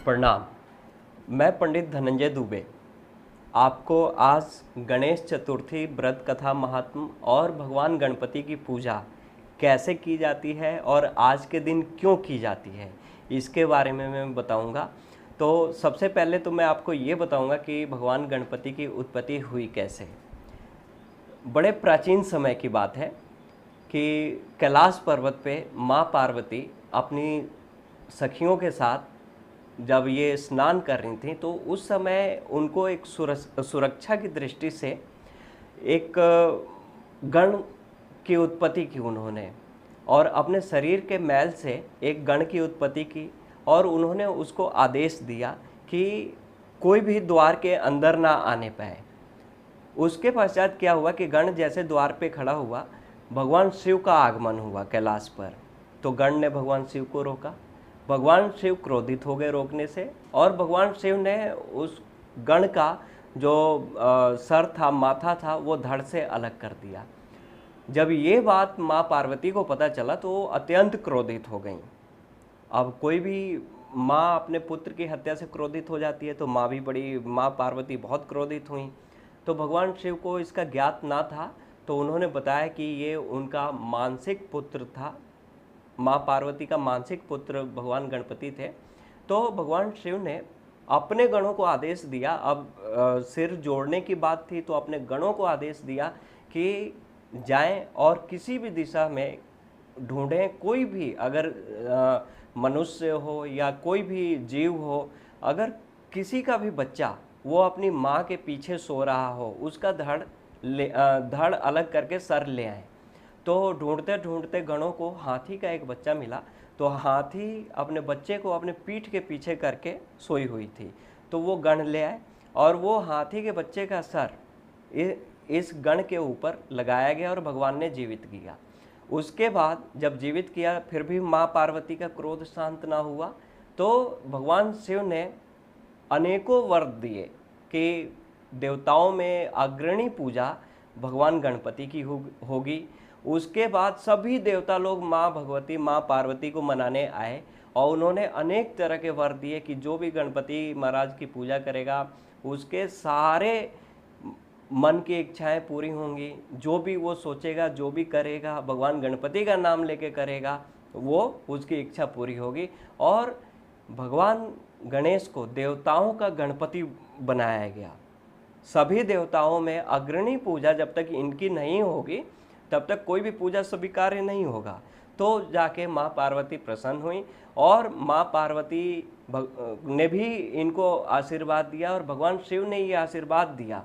प्रणाम। मैं पंडित धनंजय दुबे आपको आज गणेश चतुर्थी व्रत कथा महात्म और भगवान गणपति की पूजा कैसे की जाती है और आज के दिन क्यों की जाती है इसके बारे में मैं बताऊंगा। तो सबसे पहले तो मैं आपको ये बताऊंगा कि भगवान गणपति की उत्पत्ति हुई कैसे। बड़े प्राचीन समय की बात है कि कैलाश पर्वत पे माँ पार्वती अपनी सखियों के साथ जब ये स्नान कर रही थी तो उस समय उनको एक सुरक्षा की दृष्टि से एक गण की उत्पत्ति की उन्होंने, और अपने शरीर के मैल से एक गण की उत्पत्ति की और उन्होंने उसको आदेश दिया कि कोई भी द्वार के अंदर ना आने पाए। उसके पश्चात क्या हुआ कि गण जैसे द्वार पे खड़ा हुआ, भगवान शिव का आगमन हुआ कैलाश पर। तो गण ने भगवान शिव को रोका। भगवान शिव क्रोधित हो गए रोकने से, और भगवान शिव ने उस गण का जो सर था, माथा था, वो धड़ से अलग कर दिया। जब ये बात माँ पार्वती को पता चला तो वो अत्यंत क्रोधित हो गई। अब कोई भी माँ अपने पुत्र की हत्या से क्रोधित हो जाती है तो माँ पार्वती बहुत क्रोधित हुई। तो भगवान शिव को इसका ज्ञात ना था, तो उन्होंने बताया कि ये उनका मानसिक पुत्र था। माँ पार्वती का मानसिक पुत्र भगवान गणपति थे। तो भगवान शिव ने अपने गणों को आदेश दिया। अब सिर जोड़ने की बात थी तो अपने गणों को आदेश दिया कि जाएं और किसी भी दिशा में ढूंढें। कोई भी अगर मनुष्य हो या कोई भी जीव हो, अगर किसी का भी बच्चा वो अपनी माँ के पीछे सो रहा हो, उसका धड़ अलग करके सर ले आए। तो ढूंढते ढूंढते गणों को हाथी का एक बच्चा मिला। तो हाथी अपने बच्चे को अपने पीठ के पीछे करके सोई हुई थी। तो वो गण ले आए और वो हाथी के बच्चे का सर इस गण के ऊपर लगाया गया और भगवान ने जीवित किया। उसके बाद जब जीवित किया फिर भी माँ पार्वती का क्रोध शांत ना हुआ, तो भगवान शिव ने अनेकों वर दिए कि देवताओं में अग्रणी पूजा भगवान गणपति की होगी। उसके बाद सभी देवता लोग माँ भगवती, माँ पार्वती को मनाने आए और उन्होंने अनेक तरह के वर दिए कि जो भी गणपति महाराज की पूजा करेगा उसके सारे मन की इच्छाएं पूरी होंगी। जो भी वो सोचेगा, जो भी करेगा, भगवान गणपति का नाम लेके करेगा, वो उसकी इच्छा पूरी होगी। और भगवान गणेश को देवताओं का गणपति बनाया गया। सभी देवताओं में अग्रणी पूजा जब तक इनकी नहीं होगी तब तक कोई भी पूजा स्वीकार्य नहीं होगा। तो जाके माँ पार्वती प्रसन्न हुई और माँ पार्वती ने भी इनको आशीर्वाद दिया, और भगवान शिव ने ये आशीर्वाद दिया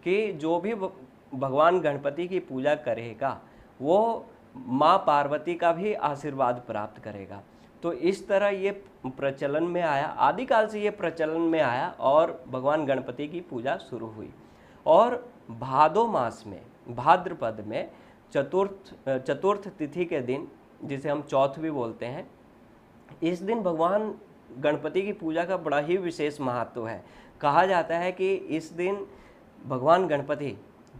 कि जो भी भगवान गणपति की पूजा करेगा वो माँ पार्वती का भी आशीर्वाद प्राप्त करेगा। तो इस तरह ये प्रचलन में आया, आदिकाल से ये प्रचलन में आया और भगवान गणपति की पूजा शुरू हुई। और भादो मास में, भाद्रपद में चतुर्थ तिथि के दिन, जिसे हम चौथ भी बोलते हैं, इस दिन भगवान गणपति की पूजा का बड़ा ही विशेष महत्व है। कहा जाता है कि इस दिन भगवान गणपति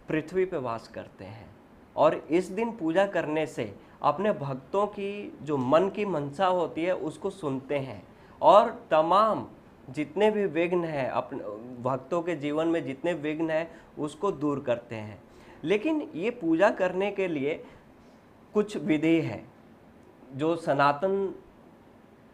पृथ्वी पर वास करते हैं और इस दिन पूजा करने से अपने भक्तों की जो मन की मनसा होती है उसको सुनते हैं और तमाम जितने भी विघ्न हैं, अपने भक्तों के जीवन में जितने विघ्न हैं उसको दूर करते हैं। लेकिन ये पूजा करने के लिए कुछ विधि है जो सनातन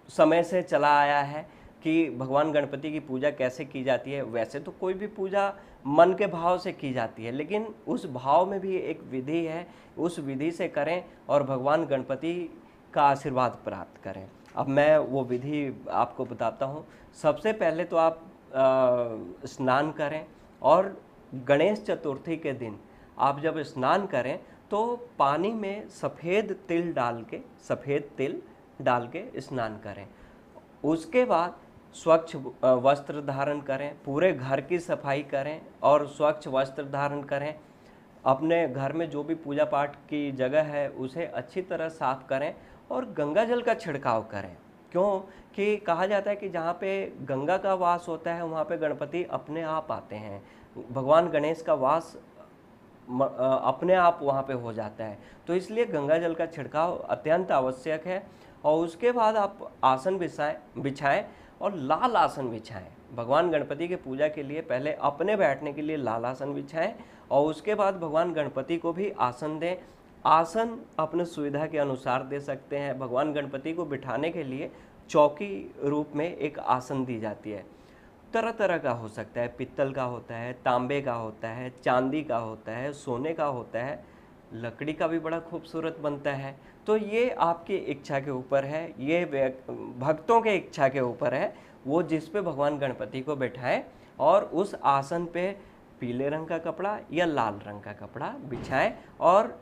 समय से चला आया है कि भगवान गणपति की पूजा कैसे की जाती है। वैसे तो कोई भी पूजा मन के भाव से की जाती है, लेकिन उस भाव में भी एक विधि है, उस विधि से करें और भगवान गणपति का आशीर्वाद प्राप्त करें। अब मैं वो विधि आपको बताता हूँ। सबसे पहले तो आप स्नान करें, और गणेश चतुर्थी के दिन आप जब स्नान करें तो पानी में सफ़ेद तिल डाल के स्नान करें। उसके बाद स्वच्छ वस्त्र धारण करें, पूरे घर की सफाई करें और स्वच्छ वस्त्र धारण करें। अपने घर में जो भी पूजा पाठ की जगह है उसे अच्छी तरह साफ करें और गंगा जल का छिड़काव करें। क्यों कि कहा जाता है कि जहाँ पे गंगा का वास होता है वहाँ पे गणपति अपने आप आते हैं। भगवान गणेश का वास अपने आप वहाँ पे हो जाता है। तो इसलिए गंगा जल का छिड़काव अत्यंत आवश्यक है। और उसके बाद आप आसन बिछाएं और लाल आसन बिछाएं। भगवान गणपति के पूजा के लिए पहले अपने बैठने के लिए लाल आसन बिछाएं और उसके बाद भगवान गणपति को भी आसन दें। आसन अपने सुविधा के अनुसार दे सकते हैं। भगवान गणपति को बिठाने के लिए चौकी रूप में एक आसन दी जाती है। तरह तरह का हो सकता है, पित्तल का होता है, तांबे का होता है, चांदी का होता है, सोने का होता है, लकड़ी का भी बड़ा खूबसूरत बनता है। तो ये आपकी इच्छा के ऊपर है, ये भक्तों के इच्छा के ऊपर है, वो जिस पे भगवान गणपति को बैठाएं और उस आसन पे पीले रंग का कपड़ा या लाल रंग का कपड़ा बिछाएं और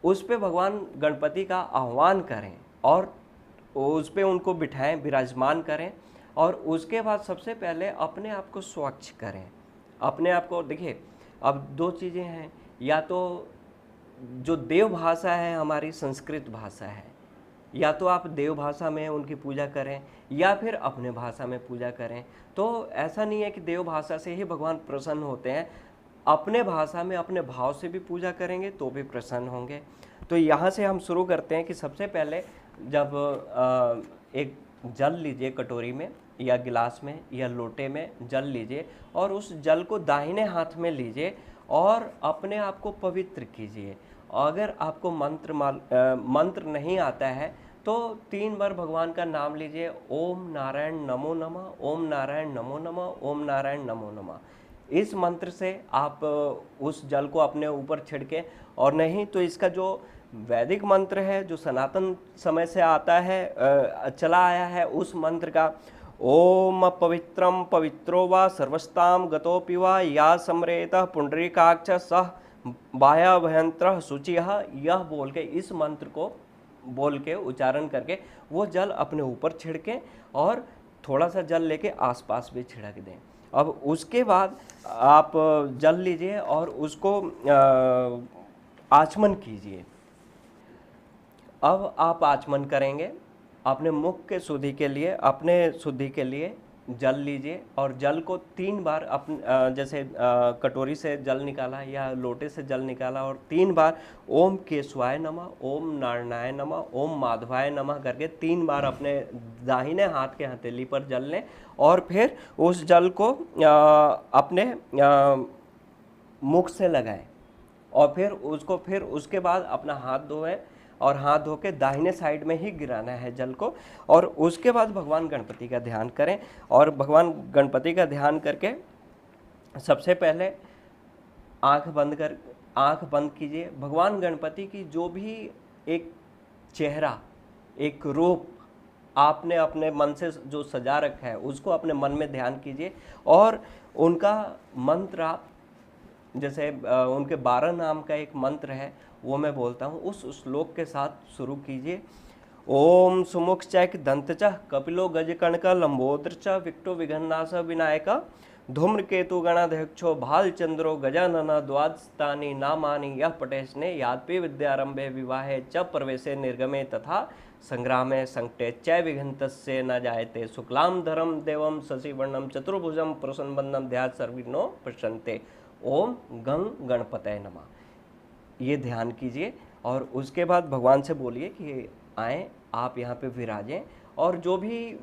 उस पे भगवान गणपति का आह्वान करें और उस पे उनको बिठाएं, विराजमान करें। और उसके बाद सबसे पहले अपने आप को स्वच्छ करें। अपने आप को देखिए, अब दो चीज़ें हैं, या तो जो देव भाषा है हमारी संस्कृत भाषा है, या तो आप देव भाषा में उनकी पूजा करें या फिर अपने भाषा में पूजा करें। तो ऐसा नहीं है कि देव भाषा से ही भगवान प्रसन्न होते हैं, अपने भाषा में अपने भाव से भी पूजा करेंगे तो भी प्रसन्न होंगे। तो यहाँ से हम शुरू करते हैं कि सबसे पहले जब एक जल लीजिए, कटोरी में या गिलास में या लोटे में जल लीजिए और उस जल को दाहिने हाथ में लीजिए और अपने आप को पवित्र कीजिए। अगर आपको मंत्र नहीं आता है तो 3 बार भगवान का नाम लीजिए, ओम नारायण नमो नमः, ओम नारायण नमो नमः, ओम नारायण नमो नमः। इस मंत्र से आप उस जल को अपने ऊपर छिड़कें, और नहीं तो इसका जो वैदिक मंत्र है जो सनातन समय से आता है, चला आया है, उस मंत्र का ओम पवित्रम पवित्रो वा सर्वस्ताम गतोपि वा या समरेतः पुंडरीकाक्ष सह बाह्यभयंत्र शुचिः, यह बोल के, इस मंत्र को बोल के उच्चारण करके वो जल अपने ऊपर छिड़कें और थोड़ा सा जल लेके आसपास भी छिड़क दें। अब उसके बाद आप जल लीजिए और उसको आचमन कीजिए। अब आप आचमन करेंगे अपने मुख के शुद्धि के लिए, अपने शुद्धि के लिए जल लीजिए और जल को 3 बार जैसे कटोरी से जल निकाला या लोटे से जल निकाला और 3 बार ओम केशवाय नमः, ओम नारायणाय नमः, ओम माधवाय नमः करके 3 बार अपने दाहिने हाथ के हथेली पर जल लें और फिर उस जल को अपने मुख से लगाएं और फिर उसके बाद अपना हाथ धोएं और हाथ धो के दाहिने साइड में ही गिराना है जल को। और उसके बाद भगवान गणपति का ध्यान करें और भगवान गणपति का ध्यान करके सबसे पहले आंख बंद कीजिए। भगवान गणपति की जो भी एक चेहरा, एक रूप आपने अपने मन से जो सजा रखा है उसको अपने मन में ध्यान कीजिए और उनका मंत्र आप, जैसे उनके 12 नाम का एक मंत्र है वो मैं बोलता हूँ, उस श्लोक के साथ शुरू कीजिए। ओम सुमुख चैक दंत च कपिलो गजकर्णक लंबोदर च विक्टो विघन्नास विनायक धूम्रकेतु गणाध्यक्षो भालचंद्रो गजानन द्वादस्तानि नामानि यः पठेस्ने यादपि विद्यारंभे विवाहे च प्रवेशे निर्गमे तथा संग्रामे संकटे च विघ्नतस्य न जायते शुक्लाम धरम देवम शशिवर्णम चतुर्भुजम प्रसन्नवदनं ध्यात सर्वविघ्नो प्रशन्ते। ओम गंग गणपतये नमः, ये ध्यान कीजिए और उसके बाद भगवान से बोलिए कि आएँ, आप यहाँ पे विराजें और जो भी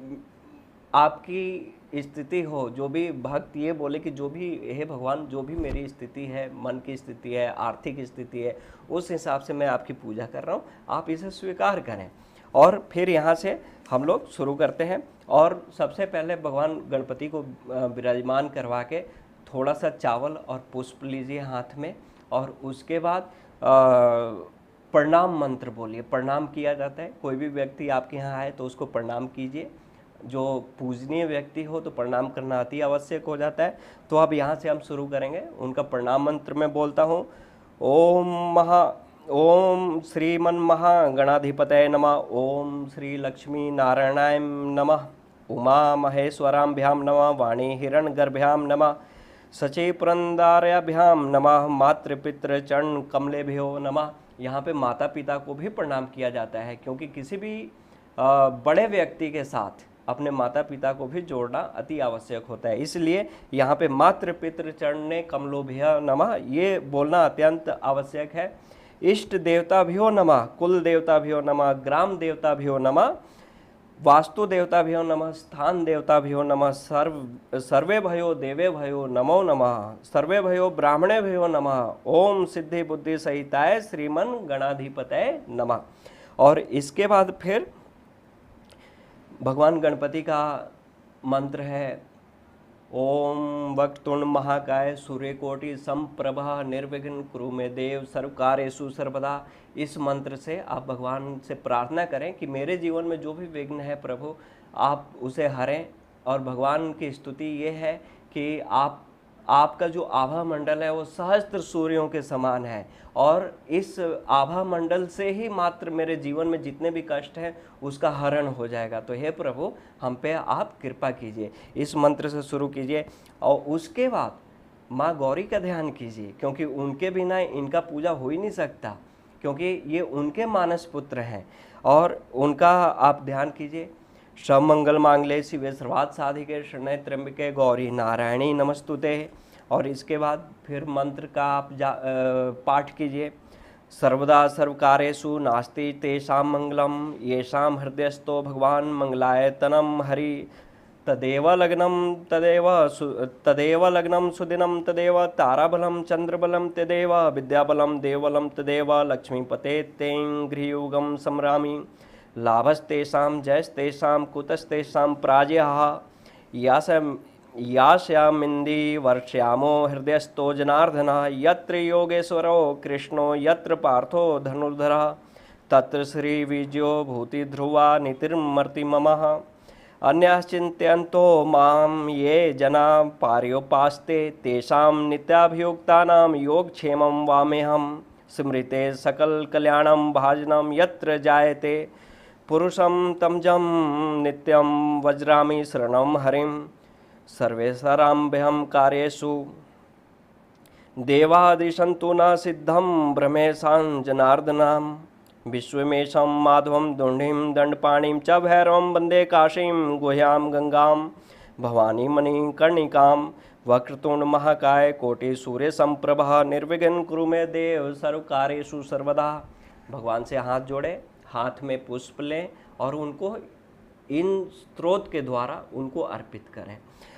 आपकी स्थिति हो, जो भी भक्त ये बोले कि जो भी, हे भगवान जो भी मेरी स्थिति है, मन की स्थिति है, आर्थिक स्थिति है, उस हिसाब से मैं आपकी पूजा कर रहा हूँ, आप इसे स्वीकार करें। और फिर यहाँ से हम लोग शुरू करते हैं और सबसे पहले भगवान गणपति को विराजमान करवा के थोड़ा सा चावल और पुष्प लीजिए हाथ में और उसके बाद प्रणाम मंत्र बोलिए। प्रणाम किया जाता है, कोई भी व्यक्ति आपके यहाँ आए तो उसको प्रणाम कीजिए। जो पूजनीय व्यक्ति हो तो प्रणाम करना अति आवश्यक हो जाता है। तो अब यहाँ से हम शुरू करेंगे। उनका प्रणाम मंत्र मैं बोलता हूँ। ओम श्रीमन महागणाधिपतये नमः, ओम श्री लक्ष्मी नारायणाय नमः, उमा महेश्वराभ्याम नमः, वाणी हिरण्यगर्भ्याम नमः, सचे पुरंदार्याभ्याम नमः, मातृपितृ चरण कमलेभ्यो नमः। यहाँ पे माता पिता को भी प्रणाम किया जाता है क्योंकि किसी भी बड़े व्यक्ति के साथ अपने माता पिता को भी जोड़ना अति आवश्यक होता है, इसलिए यहाँ पे मातृपितृ चरणे कमलोभ्य नमः ये बोलना अत्यंत आवश्यक है। इष्ट देवताभ्यो नमः, कुल देवताभ्यो नमः, ग्राम देवताभ्यो नमः, वास्तु देवताभ्यो नमः, स्थान देवताभ्यो नमः, सर्वे भयो देवे भयो नमो नमः, सर्वे भयो ब्राह्मणे भयो नमः, ओम सिद्धि बुद्धि सहिताय श्रीमन गणाधिपतये नमः। और इसके बाद फिर भगवान गणपति का मंत्र है ओम वक्रतुंड महाकाय सूर्यकोटि समप्रभा निर्विघ्न कुरु मे देव सर्वकार्येषु सर्वदा। इस मंत्र से आप भगवान से प्रार्थना करें कि मेरे जीवन में जो भी विघ्न है प्रभु आप उसे हरें। और भगवान की स्तुति ये है कि आपका जो आभा मंडल है वो सहस्त्र सूर्यों के समान है, और इस आभा मंडल से ही मात्र मेरे जीवन में जितने भी कष्ट हैं उसका हरण हो जाएगा। तो हे प्रभु हम पे आप कृपा कीजिए। इस मंत्र से शुरू कीजिए और उसके बाद माँ गौरी का ध्यान कीजिए, क्योंकि उनके बिना इनका पूजा हो ही नहीं सकता, क्योंकि ये उनके मानस पुत्र हैं। और उनका आप ध्यान कीजिए। सब मंगल मांगल्ये शिवे सर्वार्थ साधिके शरण्ये त्र्यंबके गौरी नारायणी नमस्तुते। और इसके बाद फिर मंत्र का आप पाठ कीजिए। सर्वदा सर्वकार्येषु नास्ति तेषां मंगलम येषां हृदयस्थो भगवान मंगलायतनम हरि तदेव लग्नं सुदिनं तदेव ताराबलं चंद्रबलं तदेव विद्याबलं देवबलं तदेव लक्ष्मीपते तें गृहयुगं संरामि लाभस्तेषां जयस्तेषां कुतस्तेषां पराजयः यास्यामिन्दी वर्ष्यामो हृदयस्थो जनार्दनः यत्र योगेश्वरो कृष्णो यत्र पार्थो धनुर्धरः तत्र श्रीविजयो भूतिध्रुवा नीतिर्मर्ति ममः। अन्यश्चिन्तयन्तो मां ये जना पार्योपास्ते तेषां नित्याभियुक्तानां योगक्षेमं वामेहम्। स्मृते सकलकल्याणं भाजनं यत्र जायते पुरुषं तमजं नित्यं वज्रामि शरणं हरिं। सर्वेषां कार्येषु देवादिशन्तु न सिद्धं ब्रह्मेशां जनार्दनां। विश्वमेशं माधवं दुण्डिं दण्डपाणिं च भैरवं वन्दे काशीं गुह्यां गंगां भवानी मणिकर्णिकां। वक्रतुंड महाकाय कोटि सूर्य संप्रभा निर्विघ्न कुरु मे देव सर्वकार्येषु सर्वदा। भगवान से हाथ जोड़े, हाथ में पुष्प लें और उनको इन स्त्रोत के द्वारा उनको अर्पित करें।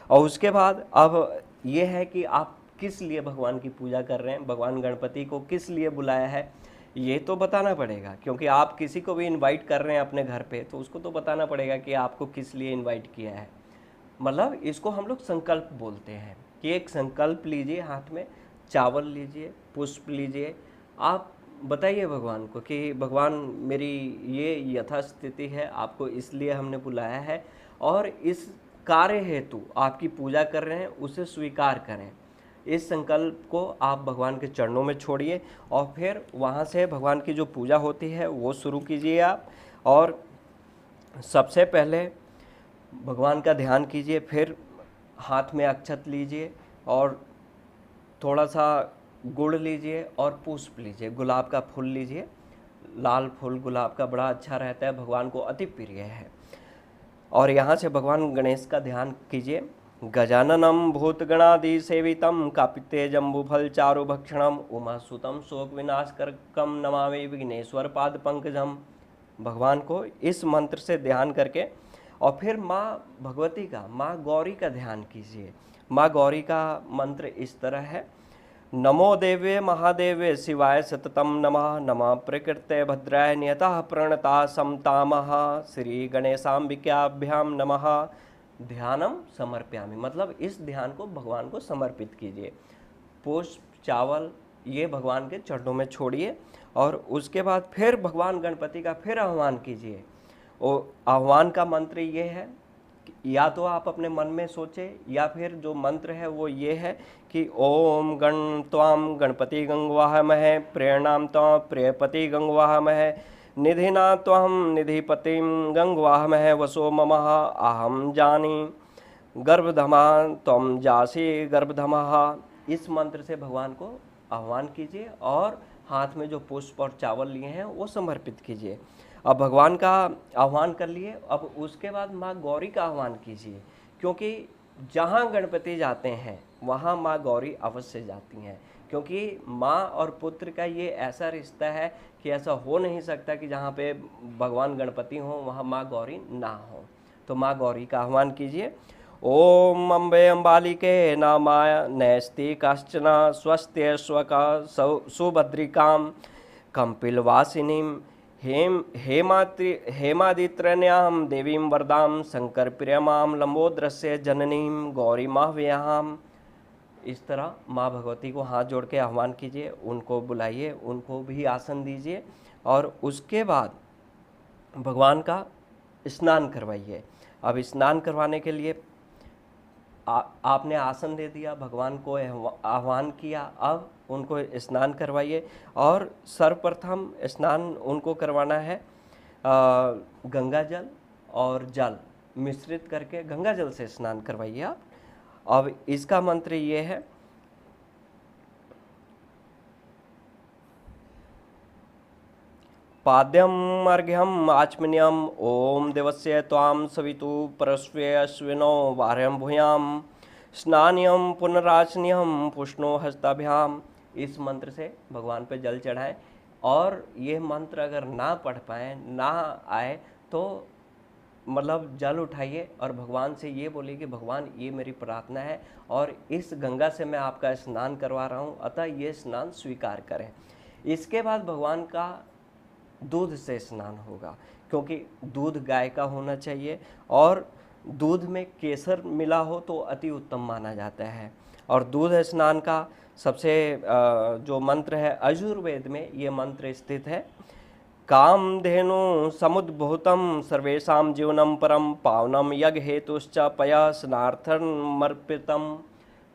और उसके बाद अब ये है कि आप किस लिए भगवान की पूजा कर रहे हैं, भगवान गणपति को किस लिए बुलाया है ये तो बताना पड़ेगा, क्योंकि आप किसी को भी इनवाइट कर रहे हैं अपने घर पे तो उसको तो बताना पड़ेगा कि आपको किस लिए इनवाइट किया है। मतलब इसको हम लोग संकल्प बोलते हैं कि एक संकल्प लीजिए, हाथ में चावल लीजिए, पुष्प लीजिए, आप बताइए भगवान को कि भगवान मेरी ये यथास्थिति है, आपको इसलिए हमने बुलाया है और इस कार्य हेतु आपकी पूजा कर रहे हैं, उसे स्वीकार करें। इस संकल्प को आप भगवान के चरणों में छोड़िए और फिर वहाँ से भगवान की जो पूजा होती है वो शुरू कीजिए आप। और सबसे पहले भगवान का ध्यान कीजिए, फिर हाथ में अक्षत लीजिए और थोड़ा सा गुड़ लीजिए और पुष्प लीजिए, गुलाब का फूल लीजिए। लाल फूल गुलाब का बड़ा अच्छा रहता है, भगवान को अति प्रिय है। और यहाँ से भगवान गणेश का ध्यान कीजिए। गजाननं भूतगणादि सेवितं कापिते जम्बूफल चारु भक्षणम उमासुतम शोक विनाशकरकम नमामि विघ्नेश्वर पाद पंकजम। भगवान को इस मंत्र से ध्यान करके और फिर माँ भगवती का, माँ गौरी का ध्यान कीजिए। माँ गौरी का मंत्र इस तरह है, नमो देवे महादेवे शिवाय सततम नमः। नमः प्रकृते भद्राय नियतः प्रणता समतामः। श्री गणेशाम्बिकाभ्यां नमः ध्यानम समर्पयामि। मतलब इस ध्यान को भगवान को समर्पित कीजिए। पुष्प चावल ये भगवान के चरणों में छोड़िए और उसके बाद फिर भगवान गणपति का फिर आह्वान कीजिए। और आह्वान का मंत्र ये है, या तो आप अपने मन में सोचे या फिर जो मंत्र है वो ये है कि ओम गण त्वाम गणपति गंगवाहमहे प्रेरणाम त्वां प्रियपति गंगवाहमहे निधिना त्वहं निधिपतिं गंगवाहमहे वसो ममः अहम जानी गर्भधमा त्वं जासी गर्भधमः। इस मंत्र से भगवान को आह्वान कीजिए और हाथ में जो पुष्प और चावल लिए हैं वो समर्पित कीजिए। अब भगवान का आह्वान कर लिए, अब उसके बाद माँ गौरी का आह्वान कीजिए, क्योंकि जहाँ गणपति जाते हैं वहाँ माँ गौरी अवश्य जाती हैं। क्योंकि माँ और पुत्र का ये ऐसा रिश्ता है कि ऐसा हो नहीं सकता कि जहाँ पे भगवान गणपति हों वहाँ माँ गौरी ना हो। तो माँ गौरी का आह्वान कीजिए। ओम अम्बे अम्बालिके नामाय नैस्ति काश्चन स्वस्त्यश्वका सुभद्रिकां कम्पिलवासिनीं हेमादित्रण्यां देवीं वरदां शंकरप्रियमां लंबोदरस्य जननीं गौरीमाह्वयाम्। इस तरह माँ भगवती को हाथ जोड़ के आह्वान कीजिए, उनको बुलाइए, उनको भी आसन दीजिए और उसके बाद भगवान का स्नान करवाइए। अब स्नान करवाने के लिए आपने आसन दे दिया, भगवान को आह्वान किया, अब उनको स्नान करवाइए। और सर्वप्रथम स्नान उनको करवाना है गंगा जल और जल मिश्रित करके गंगा जल से स्नान करवाइए आप। अब इसका मंत्र ये है, पाद्यम अर्घ्यम आचमन्यम ओम देवस्य त्वां सवितु परस्वे अश्विनो वार्यम भूयाम स्नान्यम पुनराचन्यम पुष्णो हस्ताभ्याम। इस मंत्र से भगवान पे जल चढ़ाएं। और ये मंत्र अगर ना पढ़ पाएँ, ना आए, तो मतलब जल उठाइए और भगवान से ये बोलिए कि भगवान ये मेरी प्रार्थना है और इस गंगा से मैं आपका स्नान करवा रहा हूँ, अतः ये स्नान स्वीकार करें। इसके बाद भगवान का दूध से स्नान होगा, क्योंकि दूध गाय का होना चाहिए और दूध में केसर मिला हो तो अति उत्तम माना जाता है। और दूध स्नान का सबसे जो मंत्र है यजुर्वेद में ये मंत्र स्थित है, कामधेनु समुद्भूतम सर्वेषां जीवनम परम पावनम यज्ञ हेतुश्च पया स्नार्थमर्पितम।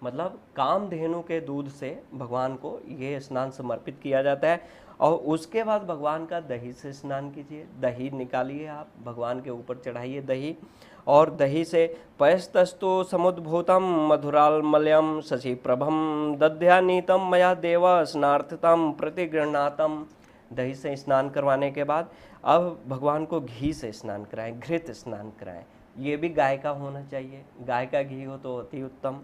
मतलब कामधेनु के दूध से भगवान को ये स्नान समर्पित किया जाता है। और उसके बाद भगवान का दही से स्नान कीजिए। दही निकालिए, आप भगवान के ऊपर चढ़ाइए दही, और दही से पयस्तस्तु समुद्भूतम मधुरालमल्यम शशिप्रभम दध्यानीतम मया देव स्नार्थतम प्रतिगृह्णातम। दही से स्नान करवाने के बाद अब भगवान को घी से स्नान कराएं, घृत स्नान कराएं। ये भी गाय का होना चाहिए, गाय का घी हो तो अति उत्तम।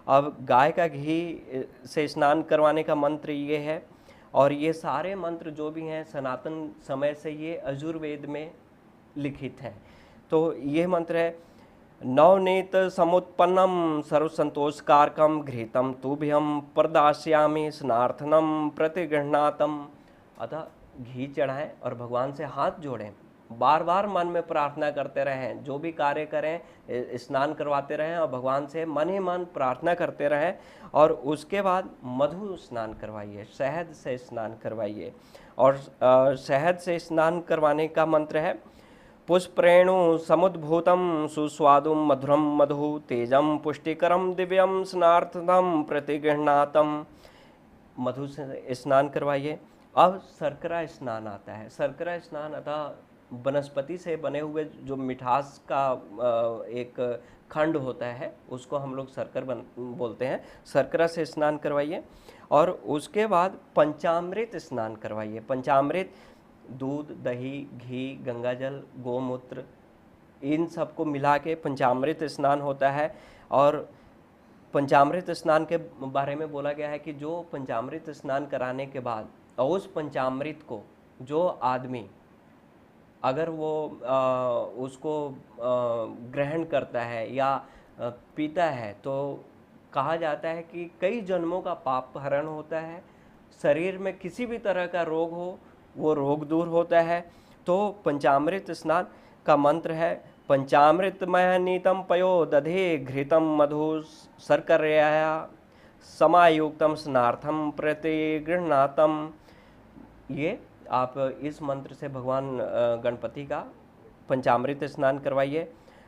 अब गाय का घी से स्नान करवाने का मंत्र ये है, और ये सारे मंत्र जो भी हैं सनातन समय से ये यजुर्वेद में लिखित हैं। तो ये मंत्र है, नवनीत समुत्पन्नम सर्वसंतोषकारकम घृतम तुभ्यम प्रदास्यामि स्नार्थनम प्रतिगृह्णातम। अतः घी चढ़ाएं और भगवान से हाथ जोड़ें, बार बार मन में प्रार्थना करते रहें, जो भी कार्य करें स्नान करवाते रहें और भगवान से मन ही मन प्रार्थना करते रहें। और उसके बाद मधु स्नान करवाइए, शहद से स्नान करवाइए। और शहद से स्नान करवाने का मंत्र है, पुष्प्रेणु समुद्भूतम सुस्वादुम मधुरम मधु तेजम पुष्टिकरम दिव्यम स्नार्थम प्रतिगृह्णातम। मधु से स्नान करवाइए। अब शर्करा स्नान आता है। शर्करा स्नान अतः वनस्पति से बने हुए जो मिठास का एक खंड होता है उसको हम लोग शर्कर बोलते हैं। शर्करा से स्नान करवाइए। और उसके बाद पंचामृत स्नान करवाइए। पंचामृत दूध, दही, घी, गंगाजल, गोमूत्र, इन सबको मिला के पंचामृत स्नान होता है। और पंचामृत स्नान के बारे में बोला गया है कि जो पंचामृत स्नान कराने के बाद उस पंचामृत को जो आदमी अगर वो उसको ग्रहण करता है या पीता है तो कहा जाता है कि कई जन्मों का पाप हरण होता है, शरीर में किसी भी तरह का रोग हो वो रोग दूर होता है। तो पंचामृत स्नान का मंत्र है, पंचामृतमय नीतम पयो दधे घृतम मधु शर्करया समायुक्तम स्नार्थम प्रतिगृह्णातम। ये आप इस मंत्र से भगवान गणपति का पंचामृत स्नान करवाइए।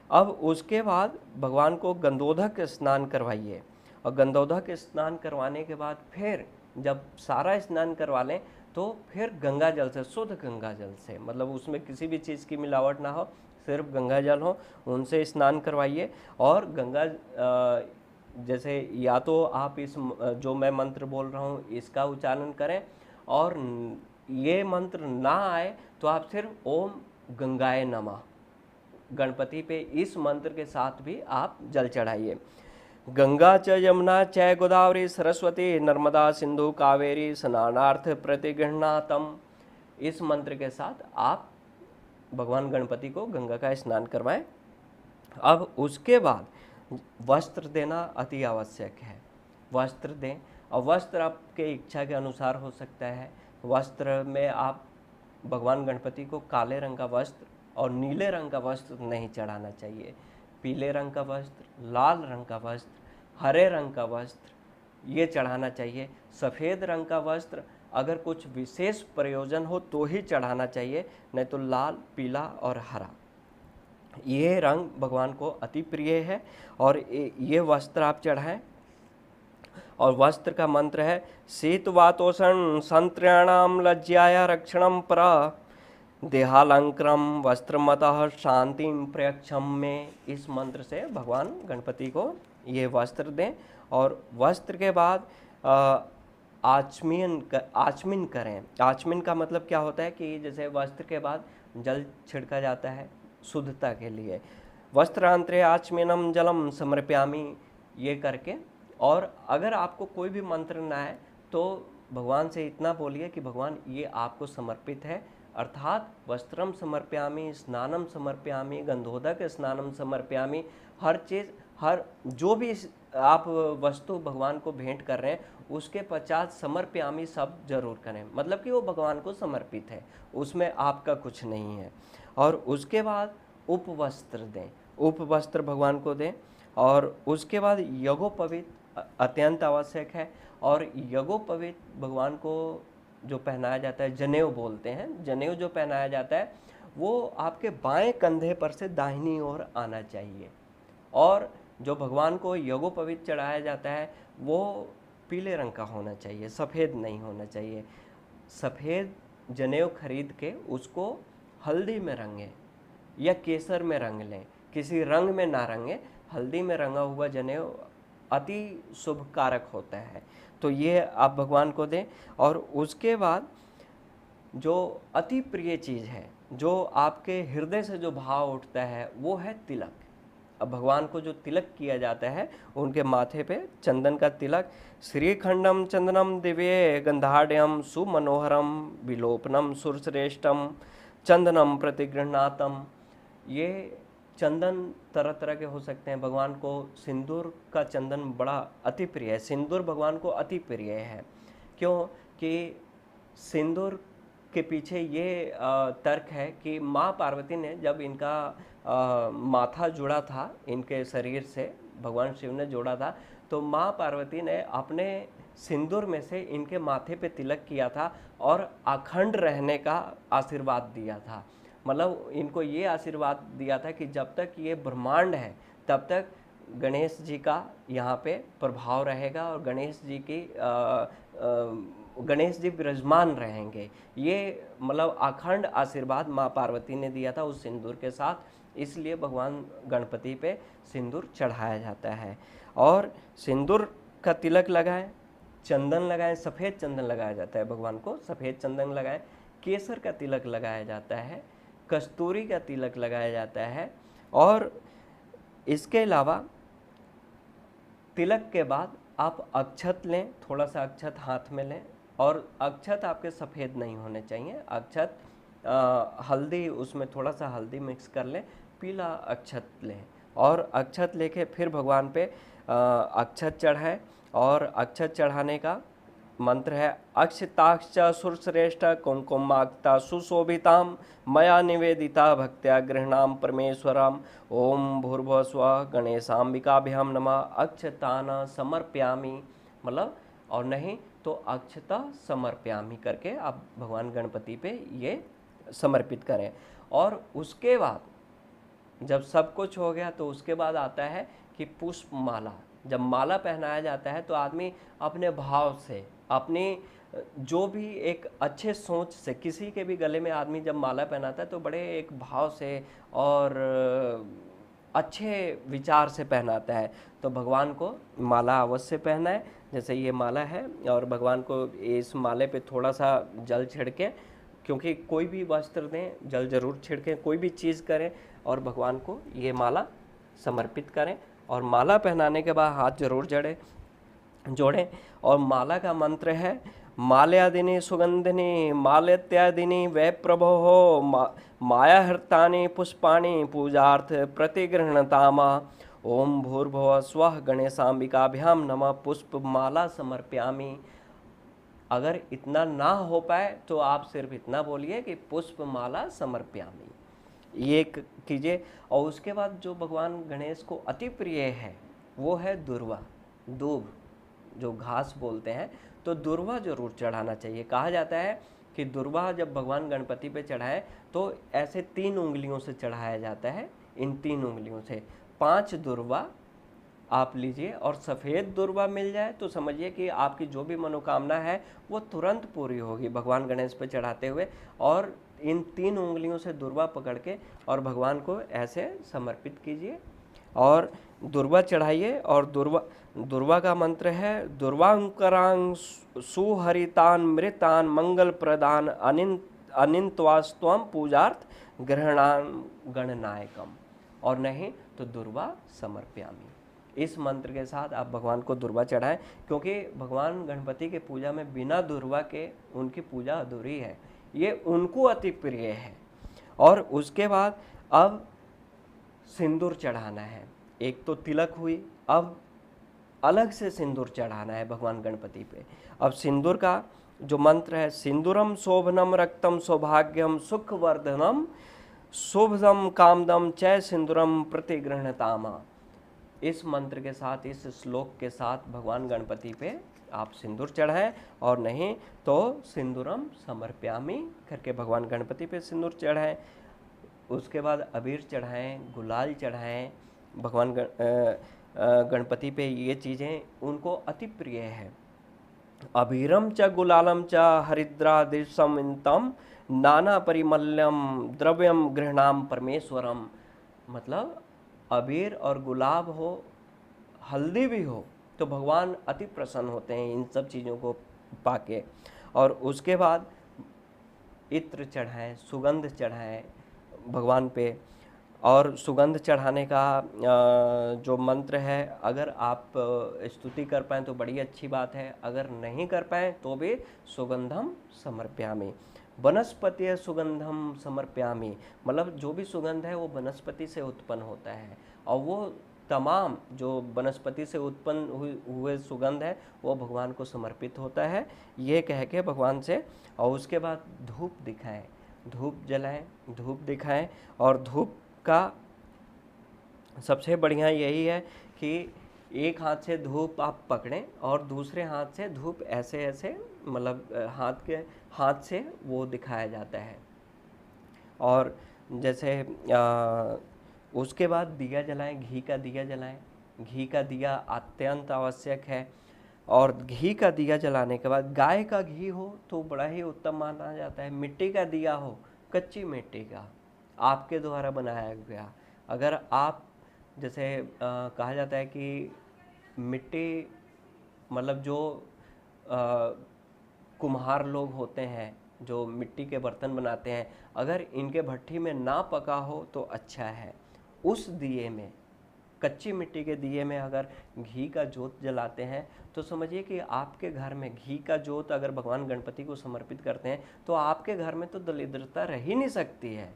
अब उसके बाद भगवान को गंधोदक स्नान करवाइए। और गंधोदक स्नान करवाने के बाद फिर जब सारा स्नान करवा लें तो फिर गंगा जल से, शुद्ध गंगा जल से, मतलब उसमें किसी भी चीज़ की मिलावट ना हो, सिर्फ गंगा जल हो, उनसे स्नान करवाइए। और गंगा जैसे या तो आप इस जो मैं मंत्र बोल रहा हूँ इसका उच्चारण करें, और ये मंत्र ना आए तो आप सिर्फ ओम गंगाए नमः गणपति पे इस मंत्र के साथ भी आप जल चढ़ाइए। गंगा च यमुना च गोदावरी सरस्वती नर्मदा सिंधु कावेरी स्नानार्थ प्रतिगृह्णातम। इस मंत्र के साथ आप भगवान गणपति को गंगा का स्नान करवाएं। अब उसके बाद वस्त्र देना अति आवश्यक है। वस्त्र दें, और वस्त्र आपके इच्छा के अनुसार हो सकता है। वस्त्र में आप भगवान गणपति को काले रंग का वस्त्र और नीले रंग का वस्त्र नहीं चढ़ाना चाहिए। पीले रंग का वस्त्र, लाल रंग का वस्त्र, हरे रंग का वस्त्र ये चढ़ाना चाहिए। सफ़ेद रंग का वस्त्र अगर कुछ विशेष प्रयोजन हो तो ही चढ़ाना चाहिए, नहीं तो लाल, पीला और हरा ये रंग भगवान को अति प्रिय है और ये वस्त्र आप चढ़ाएं। और वस्त्र का मंत्र है शीतवातोषण संत्रयाणाम लज्जाया रक्षणम पर देहालंक्रम वस्त्रमतः शांतिम प्रयक्षम में। इस मंत्र से भगवान गणपति को ये वस्त्र दें। और वस्त्र के बाद आचमन करें। आचमन का मतलब क्या होता है कि जैसे वस्त्र के बाद जल छिड़का जाता है शुद्धता के लिए, वस्त्रांतरे आचमनम जलम समर्प्यामि ये करके। और अगर आपको कोई भी मंत्र ना है तो भगवान से इतना बोलिए कि भगवान ये आपको समर्पित है, अर्थात वस्त्रम समर्प्यामि, स्नानम समर्प्यामि, गंधोदक स्नानम समर्प्यामि। हर चीज़, हर जो भी आप वस्तु भगवान को भेंट कर रहे हैं उसके पश्चात समर्प्यामि सब जरूर करें, मतलब कि वो भगवान को समर्पित है, उसमें आपका कुछ नहीं है। और उसके बाद उपवस्त्र दें, उपवस्त्र भगवान को दें। और उसके बाद यज्ञोपवीत अत्यंत आवश्यक है। और यज्ञोपवीत भगवान को जो पहनाया जाता है, जनेऊ बोलते हैं, जनेऊ जो पहनाया जाता है वो आपके बाएं कंधे पर से दाहिनी ओर आना चाहिए। और जो भगवान को यज्ञोपवीत चढ़ाया जाता है वो पीले रंग का होना चाहिए, सफ़ेद नहीं होना चाहिए। सफ़ेद जनेऊ खरीद के उसको हल्दी में रंगें या केसर में रंग लें, किसी रंग में ना रंगें। हल्दी में रंगा हुआ जनेऊ अति शुभ कारक होता है, तो ये आप भगवान को दें। और उसके बाद जो अति प्रिय चीज़ है, जो आपके हृदय से जो भाव उठता है वो है तिलक। अब भगवान को जो तिलक किया जाता है उनके माथे पे चंदन का तिलक, श्रीखंडम चंदनम दिव्ये गंधाढ़यम सुमनोहरम विलोपनम सुरश्रेष्ठम चंदनम प्रतिगृह्णातम। ये चंदन तरह तरह के हो सकते हैं। भगवान को सिंदूर का चंदन बड़ा अति प्रिय है, सिंदूर भगवान को अति प्रिय है। क्यों कि सिंदूर के पीछे ये तर्क है कि माँ पार्वती ने जब इनका माथा जुड़ा था, इनके शरीर से भगवान शिव ने जोड़ा था, तो माँ पार्वती ने अपने सिंदूर में से इनके माथे पे तिलक किया था और अखंड रहने का आशीर्वाद दिया था। मतलब इनको ये आशीर्वाद दिया था कि जब तक ये ब्रह्मांड है तब तक गणेश जी का यहाँ पे प्रभाव रहेगा और गणेश जी विराजमान रहेंगे। ये मतलब अखंड आशीर्वाद माँ पार्वती ने दिया था उस सिंदूर के साथ, इसलिए भगवान गणपति पे सिंदूर चढ़ाया जाता है। और सिंदूर का तिलक लगाएं, चंदन लगाएं, सफ़ेद चंदन लगाया जाता है भगवान को, सफ़ेद चंदन लगाएं, केसर का तिलक लगाया जाता है, कस्तूरी का तिलक लगाया जाता है। और इसके अलावा तिलक के बाद आप अक्षत लें, थोड़ा सा अक्षत हाथ में लें। और अक्षत आपके सफ़ेद नहीं होने चाहिए, अक्षत हल्दी, उसमें थोड़ा सा हल्दी मिक्स कर लें, पीला अक्षत लें। और अक्षत लेके फिर भगवान पे अक्षत चढ़ाएं। और अक्षत चढ़ाने का मंत्र है अक्षताक्ष सुरश्रेष्ठ कुंकुमाक्ता सुशोभिताम मया निवेदिता भक्त्या गृह्णाम परमेश्वरम ओम भूर्भुवः स्वः गणेशाम्बिकाभ्याम नमः अक्षताना समर्प्यामि। मतलब और नहीं तो अक्षता समर्प्यामि करके आप भगवान गणपति पे ये समर्पित करें। और उसके बाद जब सब कुछ हो गया तो उसके बाद आता है कि पुष्प माला। जब माला पहनाया जाता है तो आदमी अपने भाव से, अपनी जो भी एक अच्छे सोच से, किसी के भी गले में आदमी जब माला पहनाता है तो बड़े एक भाव से और अच्छे विचार से पहनाता है। तो भगवान को माला अवश्य पहनाए, जैसे ये माला है। और भगवान को इस माले पे थोड़ा सा जल छिड़कें, क्योंकि कोई भी वस्त्र दें जल जरूर छिड़कें, कोई भी चीज़ करें और भगवान को ये माला समर्पित करें। और माला पहनाने के बाद हाथ जरूर जोड़ें। और माला का मंत्र है माल्यादिनी सुगंधिनी माल्यत्यादिनी वै प्रभो हो मायाहृतानि पुष्पाणि पूजार्थ प्रतिगृह्णतामा। ओम भूर्भुवः स्वः गणेशाम्बिकाभ्याम नमः पुष्पमाला समर्पयामि। अगर इतना ना हो पाए तो आप सिर्फ इतना बोलिए कि पुष्पमाला समर्पयामि, ये कीजिए। और उसके बाद जो भगवान गणेश को अति प्रिय है वो है दुर्वा, दूब, जो घास बोलते हैं, तो दुर्वा जरूर चढ़ाना चाहिए। कहा जाता है कि दुर्वा जब भगवान गणपति पे चढ़ाए तो ऐसे 3 उंगलियों से चढ़ाया जाता है। इन 3 उंगलियों से 5 दुर्वा आप लीजिए, और सफ़ेद दुर्वा मिल जाए तो समझिए कि आपकी जो भी मनोकामना है वो तुरंत पूरी होगी भगवान गणेश पे चढ़ाते हुए। और इन 3 उंगलियों से दुर्वा पकड़ के और भगवान को ऐसे समर्पित कीजिए और दुर्वा चढ़ाइए। और दुर्वा का मंत्र है दुर्वांकरांग सुहरितान मृतान मंगल प्रदान अनिंतवास्त्वम पूजार्थ ग्रहणान गणनायकम। और नहीं तो दुर्वा समर्प्यामि। इस मंत्र के साथ आप भगवान को दुर्वा चढ़ाएं, क्योंकि भगवान गणपति के पूजा में बिना दुर्वा के उनकी पूजा अधूरी है, ये उनको अति प्रिय है। और उसके बाद अब सिंदूर चढ़ाना है। एक तो तिलक हुई, अब अलग से सिंदूर चढ़ाना है भगवान गणपति पे। अब सिंदूर का जो मंत्र है सिंदूरम शोभनम रक्तम सौभाग्यम सुखवर्धनम शुभदम कामदम चय सिंदूरम प्रतिगृह्णतामा। इस मंत्र के साथ, इस श्लोक के साथ भगवान गणपति पे आप सिंदूर चढ़ाएं, और नहीं तो सिंदूरम समर्प्यामि करके भगवान गणपति पे सिंदूर चढ़ाएं। उसके बाद अबीर चढ़ाएं, गुलाल चढ़ाएं। भगवान गणपति पे ये चीज़ें उनको अति प्रिय है। अबीरम च गुलालम च हरिद्रादिशमितम नाना परिमल्यम द्रव्यम गृहणाम परमेश्वरम। मतलब अबीर और गुलाब हो, हल्दी भी हो, तो भगवान अति प्रसन्न होते हैं इन सब चीज़ों को पाके। और उसके बाद इत्र चढ़ाएं, सुगंध चढ़ाएं भगवान पे। और सुगंध चढ़ाने का जो मंत्र है, अगर आप स्तुति कर पाएँ तो बड़ी अच्छी बात है, अगर नहीं कर पाएँ तो भी सुगंधम समर्प्यामि। वनस्पति सुगंधम समर्प्यामि, मतलब जो भी सुगंध है वो वनस्पति से उत्पन्न होता है, और वो तमाम जो वनस्पति से उत्पन्न हुए सुगंध है वो भगवान को समर्पित होता है, ये कह के भगवान से। और उसके बाद धूप दिखाएं, धूप जलाएं, धूप दिखाएं। और धूप का सबसे बढ़िया यही है कि एक हाथ से धूप आप पकड़ें और दूसरे हाथ से धूप ऐसे ऐसे, मतलब हाथ से वो दिखाया जाता है। और जैसे उसके बाद दिया जलाएं, घी का दिया जलाएं। घी का दिया अत्यंत आवश्यक है। और घी का दिया जलाने के बाद गाय का घी हो तो बड़ा ही उत्तम माना जाता है। मिट्टी का दिया हो, कच्ची मिट्टी का, आपके द्वारा बनाया गया। अगर आप जैसे कहा जाता है कि मिट्टी, मतलब जो कुम्हार लोग होते हैं जो मिट्टी के बर्तन बनाते हैं, अगर इनके भट्ठी में ना पका हो तो अच्छा है। उस दिए में, कच्ची मिट्टी के दिए में अगर घी का जोत जलाते हैं तो समझिए कि आपके घर में घी का जोत अगर भगवान गणपति को समर्पित करते हैं तो आपके घर में तो दरिद्रता रह ही नहीं सकती है,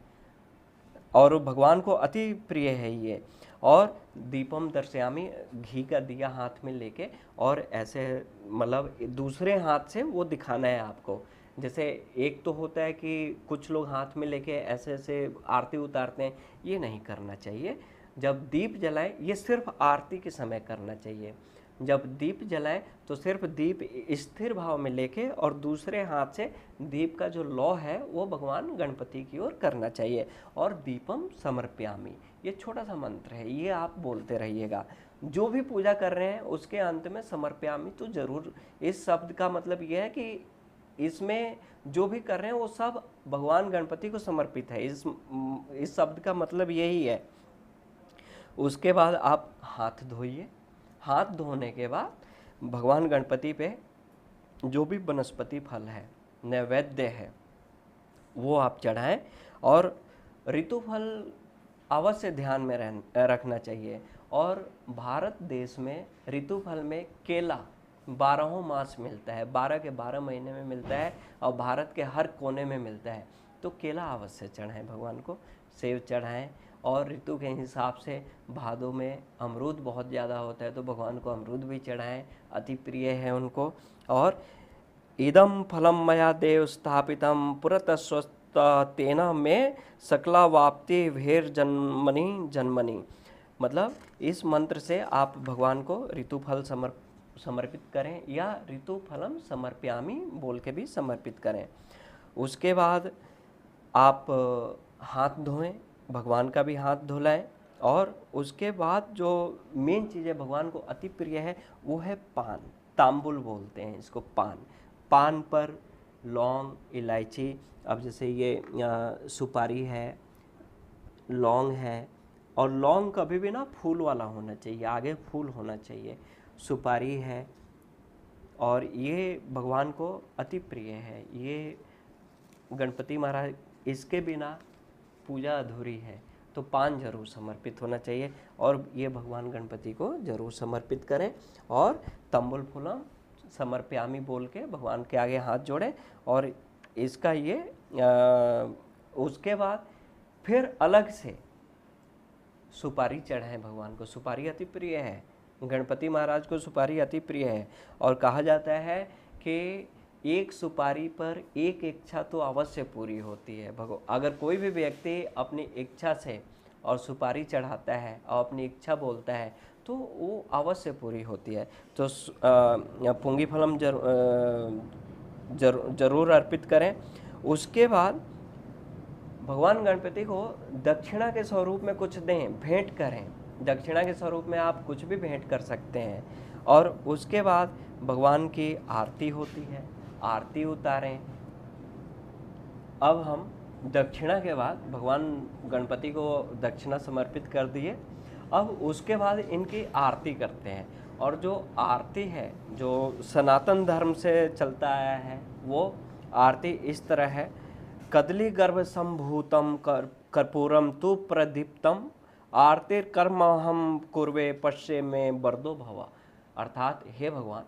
और भगवान को अति प्रिय है ये। और दीपम दर्शयामी, घी का दिया हाथ में लेके और ऐसे, मतलब दूसरे हाथ से वो दिखाना है आपको। जैसे एक तो होता है कि कुछ लोग हाथ में लेके ऐसे ऐसे आरती उतारते हैं, ये नहीं करना चाहिए। जब दीप जलाएं, ये सिर्फ आरती के समय करना चाहिए। जब दीप जलाएं तो सिर्फ दीप स्थिर भाव में लेके और दूसरे हाथ से दीप का जो लौ है वो भगवान गणपति की ओर करना चाहिए। और दीपम समर्प्यामि, ये छोटा सा मंत्र है, ये आप बोलते रहिएगा। जो भी पूजा कर रहे हैं उसके अंत में समर्प्यामि तो जरूर। इस शब्द का मतलब ये है कि इसमें जो भी कर रहे हैं वो सब भगवान गणपति को समर्पित है। इस शब्द का मतलब यही है। उसके बाद आप हाथ धोइए। हाथ धोने के बाद भगवान गणपति पे जो भी वनस्पति फल है, नैवेद्य है, वो आप चढ़ाएं। और ऋतुफल अवश्य ध्यान में रखना चाहिए। और भारत देश में ऋतुफल में केला 12 मास मिलता है, 12 के 12 महीने में मिलता है और भारत के हर कोने में मिलता है। तो केला अवश्य चढ़ाएं भगवान को, सेब चढ़ाएं। और ऋतु के हिसाब से भादों में अमरूद बहुत ज़्यादा होता है तो भगवान को अमरूद भी चढ़ाएं, अति प्रिय है उनको। और इदम फलम मया देव स्थापितम पुरतस्वस्थ तेना में सकला वाप्ति भेर जन्मनि जन्मनि। मतलब इस मंत्र से आप भगवान को ऋतुफल समर्पित करें या ऋतुफलम समर्पयामि बोल के भी समर्पित करें। उसके बाद आप हाथ धोएं, भगवान का भी हाथ धुलाएं। और उसके बाद जो मेन चीज़ है भगवान को अति प्रिय है वो है पान, तांबुल बोलते हैं इसको, पान। पान पर लौंग, इलायची, अब जैसे ये सुपारी है, लौंग है, और लौंग कभी भी ना फूल वाला होना चाहिए, आगे फूल होना चाहिए। सुपारी है और ये भगवान को अति प्रिय है। ये गणपति महाराज, इसके बिना पूजा अधूरी है, तो पान जरूर समर्पित होना चाहिए और ये भगवान गणपति को जरूर समर्पित करें। और तंबुल फूलम समर्पयामि बोल के भगवान के आगे हाथ जोड़ें। और इसका ये उसके बाद फिर अलग से सुपारी चढ़ाएं भगवान को। सुपारी अति प्रिय है, गणपति महाराज को सुपारी अति प्रिय है। और कहा जाता है कि एक सुपारी पर एक इच्छा तो अवश्य पूरी होती है। अगर कोई भी व्यक्ति अपनी इच्छा से और सुपारी चढ़ाता है और अपनी इच्छा बोलता है तो वो अवश्य पूरी होती है। तो पुंगी फलम जरूर अर्पित करें। उसके बाद भगवान गणपति को दक्षिणा के स्वरूप में कुछ दें, भेंट करें। दक्षिणा के स्वरूप में आप कुछ भी भेंट कर सकते हैं। और उसके बाद भगवान की आरती होती है, आरती उतारें। अब हम दक्षिणा के बाद भगवान गणपति को दक्षिणा समर्पित कर दिए। अब उसके बाद इनकी आरती करते हैं। और जो आरती है जो सनातन धर्म से चलता आया है वो आरती इस तरह है। कदली गर्भ संभूतम कर्पूरम तु प्रदीप्तम आरतिर कर्म हम कुर्वे पश्चे में बरदो भवा। अर्थात हे भगवान,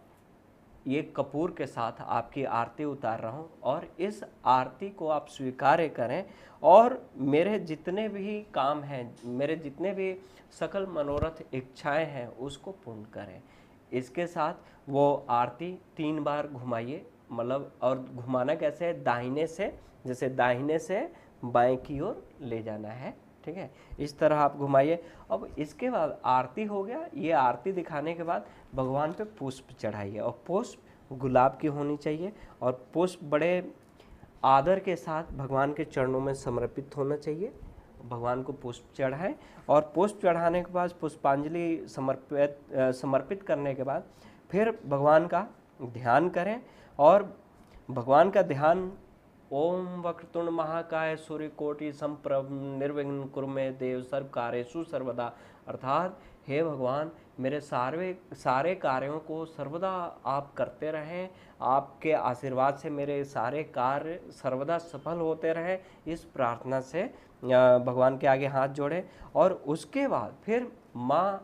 ये कपूर के साथ आपकी आरती उतार रहा हूँ और इस आरती को आप स्वीकार करें और मेरे जितने भी काम हैं, मेरे जितने भी सकल मनोरथ इच्छाएं हैं उसको पूर्ण करें। इसके साथ वो आरती 3 बार घुमाइए, मतलब, और घुमाना कैसे है, दाहिने से, जैसे दाहिने से बाएं की ओर ले जाना है, ठीक है, इस तरह आप घुमाइए। अब इसके बाद आरती हो गया। ये आरती दिखाने के बाद भगवान पे पुष्प चढ़ाइए और पुष्प गुलाब की होनी चाहिए और पुष्प बड़े आदर के साथ भगवान के चरणों में समर्पित होना चाहिए। भगवान को पुष्प चढ़ाएं और पुष्प चढ़ाने के बाद पुष्पांजलि समर्पित करने के बाद फिर भगवान का ध्यान करें। और भगवान का ध्यान ओम वक्रतुंड महाकाय सूर्यकोटि समप्रभ निर्विघ्न कुरु मे देव सर्व कार्येषु सर्वदा। अर्थात हे भगवान, मेरे सारे कार्यों को सर्वदा आप करते रहें, आपके आशीर्वाद से मेरे सारे कार्य सर्वदा सफल होते रहें। इस प्रार्थना से भगवान के आगे हाथ जोड़ें। और उसके बाद फिर माँ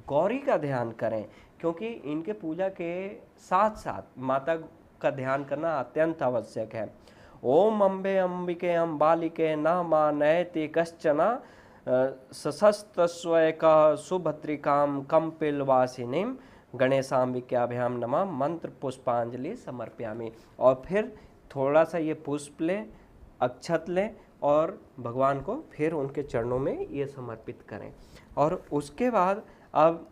गौरी का ध्यान करें, क्योंकि इनके पूजा के साथ साथ माता का ध्यान करना अत्यंत आवश्यक है। ओम अम्बे अम्बिके अम्बालिके न मा नयति कश्चन सशस्तस्वैका सुभद्रिकाम कंपिलवासिनीम गणेशाम्बिकाभ्याम नमः मंत्र पुष्पांजलि समर्पयामि। और फिर थोड़ा सा ये पुष्प लें, अक्षत लें और भगवान को फिर उनके चरणों में ये समर्पित करें। और उसके बाद अब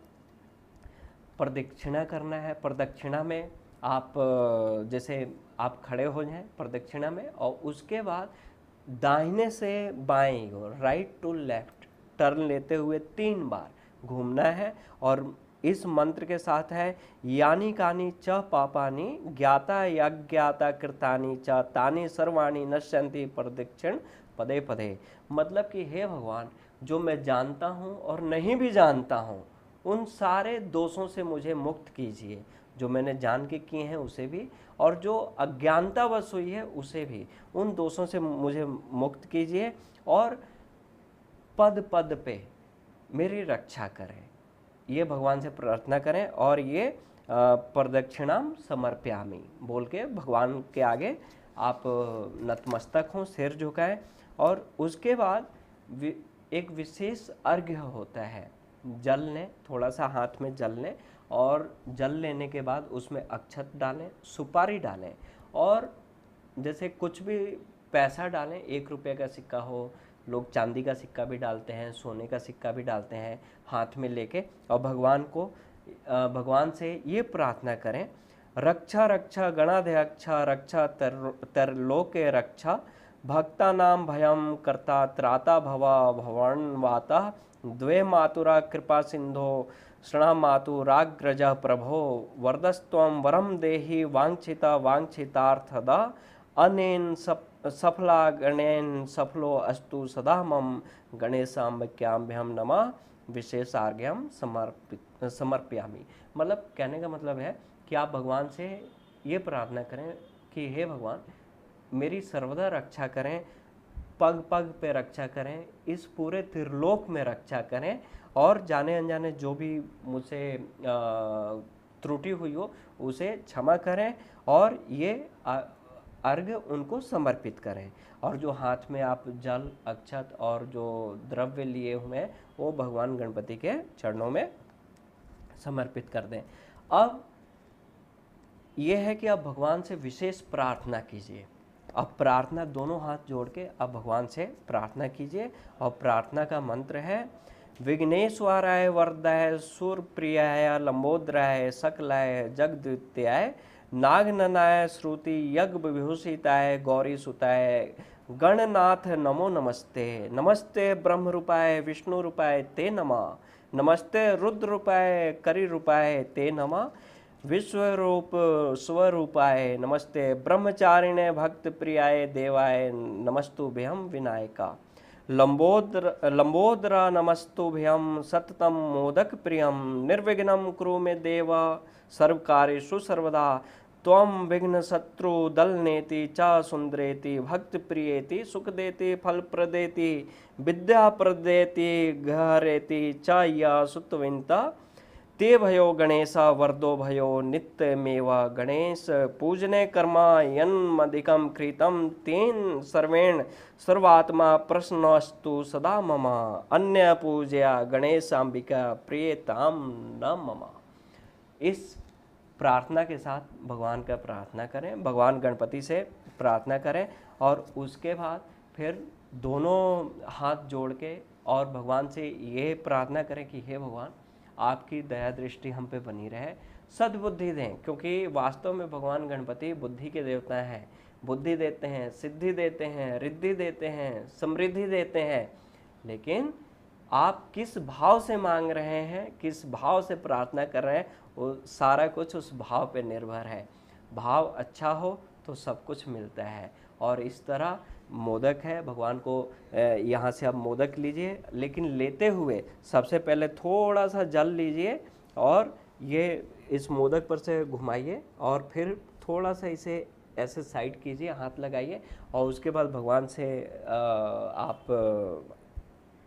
प्रदक्षिणा करना है। प्रदक्षिणा में आप जैसे आप खड़े हो जाएं प्रदक्षिणा में और उसके बाद दाहिने से बाएं ओर, राइट टू लेफ्ट टर्न लेते हुए 3 बार घूमना है। और इस मंत्र के साथ है यानी कानी च पापानी ज्ञाता यज्ञाता कृतानी च तानी सर्वाणी नश्यन्ति प्रदक्षिण पदे पदे। मतलब कि हे भगवान, जो मैं जानता हूँ और नहीं भी जानता हूँ उन सारे दोषों से मुझे मुक्त कीजिए, जो मैंने जान के किए हैं उसे भी और जो अज्ञानतावश हुई है उसे भी, उन दोषों से मुझे मुक्त कीजिए और पद पद पे मेरी रक्षा करें। ये भगवान से प्रार्थना करें और ये प्रदक्षिणाम समर्प्यामि बोल के भगवान के आगे आप नतमस्तक हों, सिर झुकाएं। और उसके बाद एक विशेष अर्घ्य होता है, जल लें, थोड़ा सा हाथ में जल लें और जल लेने के बाद उसमें अक्षत डालें, सुपारी डालें और जैसे कुछ भी पैसा डालें, 1 रुपये का सिक्का हो, लोग चांदी का सिक्का भी डालते हैं, सोने का सिक्का भी डालते हैं, हाथ में लेके और भगवान से ये प्रार्थना करें, रक्षा रक्षा गणाध्यक्षा रक्षा तरलोके रक्षा भक्ता नाम भयम कर्ता त्राता भवा भवनवाता द्वे मातुरा कृपा सिंधो शृणा मातुराग्रज प्रभो वरदस्त्वं वरम देहि वांछिता वांछितार्थदा अनेन सफला गणेन सफलो अस्तु सदा मम गणेशाम्बिक्याभ्यम नमः विशेषार्घ्यम समर्पयामि। मतलब कहने का मतलब है कि आप भगवान से ये प्रार्थना करें कि हे भगवान, मेरी सर्वदा रक्षा करें, पग पग पे रक्षा करें, इस पूरे त्रिलोक में रक्षा करें और जाने अनजाने जो भी मुझसे त्रुटि हुई हो उसे क्षमा करें और ये अर्घ्य उनको समर्पित करें। और जो हाथ में आप जल, अक्षत और जो द्रव्य लिए हुए हैं वो भगवान गणपति के चरणों में समर्पित कर दें। अब ये है कि आप भगवान से विशेष प्रार्थना कीजिए। अब प्रार्थना दोनों हाथ जोड़ के अब भगवान से प्रार्थना कीजिए और प्रार्थना का मंत्र है विघ्नेश्वराय वरदाय सूर्यप्रियाय लंबोदराय सकलाय जगद्वित्याय नागननाय श्रुति यज्ञ विभूषिताय गौरी सुताय गणनाथ नमो नमस्ते। नमस्ते ब्रह्म रूपाय विष्णु रूपाय ते नमः। नमस्ते रुद्र रूपाय करि रूपाय ते नमः। विश्वरूप स्वरूपाय नमस्ते। ब्रह्मचारिणे भक्त प्रियाय देवाय नमस्तुभ्यं विनायका। लंबोदरा नमस्तुभ्यं सततम मोदक प्रियम। निर्विघ्नं कुरु मे देव सर्वकार्येषु सर्वदा। त्वं विघ्न शत्रु दल नेति च सुंदरेति भक्त प्रियेति सुख देति फल प्रदेति विद्या प्रदेति घरेति च या सुतविंता। ते भयो गणेशा वरदो भयो नित्यमेव। गणेश पूजने कर्मा यन्मधिकं कृतं तेन सर्वेण सर्वात्मा प्रसन्नस्तु सदा मम। अन्य पूजया गणेशाम्बिका प्रियताम न मम। इस प्रार्थना के साथ भगवान का प्रार्थना करें, भगवान गणपति से प्रार्थना करें और उसके बाद फिर दोनों हाथ जोड़ के और भगवान से ये प्रार्थना करें कि हे भगवान, आपकी दया दृष्टि हम पे बनी रहे, सद्बुद्धि दें, क्योंकि वास्तव में भगवान गणपति बुद्धि के देवता हैं। बुद्धि देते हैं, सिद्धि देते हैं, रिद्धि देते हैं, समृद्धि देते हैं। लेकिन आप किस भाव से मांग रहे हैं, किस भाव से प्रार्थना कर रहे हैं, वो सारा कुछ उस भाव पे निर्भर है। भाव अच्छा हो तो सब कुछ मिलता है। और इस तरह मोदक है, भगवान को यहाँ से आप मोदक लीजिए, लेकिन लेते हुए सबसे पहले थोड़ा सा जल लीजिए और ये इस मोदक पर से घुमाइए और फिर थोड़ा सा इसे ऐसे साइड कीजिए, हाथ लगाइए और उसके बाद भगवान से आप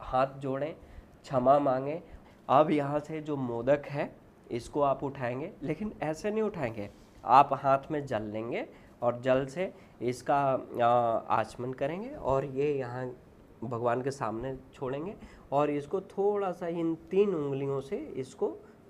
हाथ जोड़ें, क्षमा मांगें। अब यहाँ से जो मोदक है इसको आप उठाएंगे, लेकिन ऐसे नहीं उठाएंगे, आप हाथ में जल लेंगे और जल से इसका आचमन करेंगे और ये यहाँ भगवान के सामने छोड़ेंगे और इसको थोड़ा सा इन 3 उंगलियों से इसको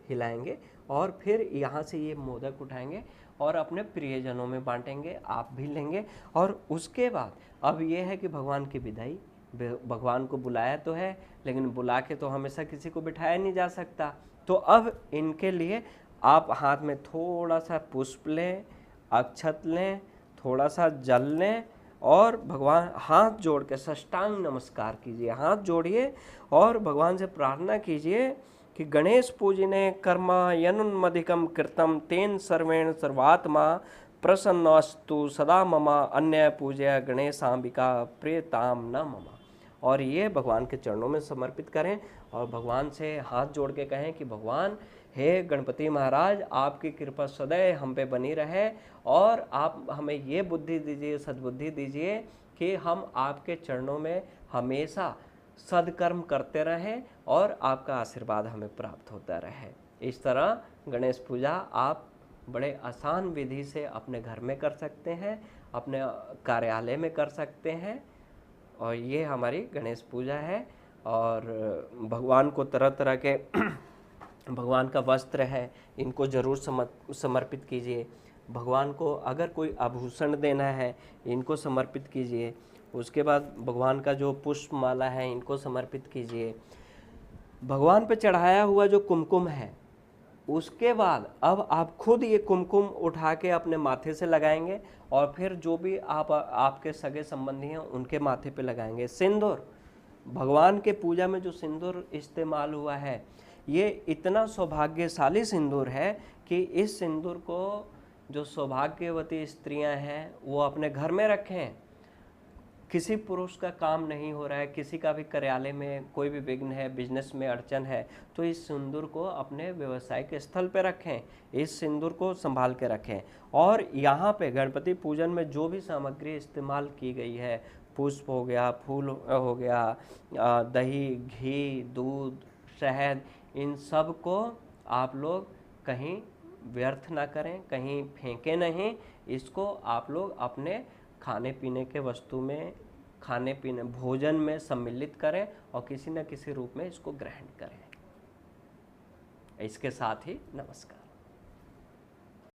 हिलाएंगे और फिर यहाँ से ये मोदक उठाएंगे और अपने प्रियजनों में बांटेंगे, आप भी लेंगे। और उसके बाद अब ये है कि भगवान की विदाई। भगवान को बुलाया तो है, लेकिन बुला के तो हमेशा किसी को बिठाया नहीं जा सकता। तो अब इनके लिए आप हाथ में थोड़ा सा पुष्प लें, अक्षत लें, थोड़ा सा जल लें और भगवान हाथ जोड़ के साष्टांग नमस्कार कीजिए। हाथ जोड़िए और भगवान से प्रार्थना कीजिए कि गणेश पूजने कर्मा यनुन्मधिकम कृतम तेन सर्वेण सर्वात्मा प्रसन्नस्तु सदा मम। अन्य पूजया गणेशाम्बिका प्रियताम न मम। और ये भगवान के चरणों में समर्पित करें और भगवान से हाथ जोड़ के कहें कि भगवान, हे गणपति महाराज, आपकी कृपा सदैव हम पे बनी रहे और आप हमें ये बुद्धि दीजिए, सद्बुद्धि दीजिए कि हम आपके चरणों में हमेशा सदकर्म करते रहें और आपका आशीर्वाद हमें प्राप्त होता रहे। इस तरह गणेश पूजा आप बड़े आसान विधि से अपने घर में कर सकते हैं, अपने कार्यालय में कर सकते हैं। और ये हमारी गणेश पूजा है। और भगवान को तरह तरह के भगवान का वस्त्र है, इनको जरूर समर्पित कीजिए। भगवान को अगर कोई आभूषण देना है, इनको समर्पित कीजिए। उसके बाद भगवान का जो पुष्प माला है, इनको समर्पित कीजिए। भगवान पे चढ़ाया हुआ जो कुमकुम है, उसके बाद अब आप खुद ये कुमकुम उठा के अपने माथे से लगाएंगे और फिर जो भी आपके सगे संबंधी हैं उनके माथे पे लगाएंगे। सिंदूर, भगवान के पूजा में जो सिंदूर इस्तेमाल हुआ है, ये इतना सौभाग्यशाली सिंदूर है कि इस सिंदूर को जो सौभाग्यवती स्त्रियां हैं वो अपने घर में रखें। किसी पुरुष का काम नहीं हो रहा है, किसी का भी कार्यालय में कोई भी विघ्न है, बिजनेस में अड़चन है, तो इस सिंदूर को अपने व्यवसायिक स्थल पे रखें, इस सिंदूर को संभाल के रखें। और यहाँ पे गणपति पूजन में जो भी सामग्री इस्तेमाल की गई है, पुष्प हो गया, फूल हो गया, दही, घी, दूध, शहद, इन सब को आप लोग कहीं व्यर्थ ना करें, कहीं फेंके नहीं। इसको आप लोग अपने खाने पीने के वस्तु में, खाने पीने भोजन में सम्मिलित करें और किसी न किसी रूप में इसको ग्रहण करें। इसके साथ ही नमस्कार।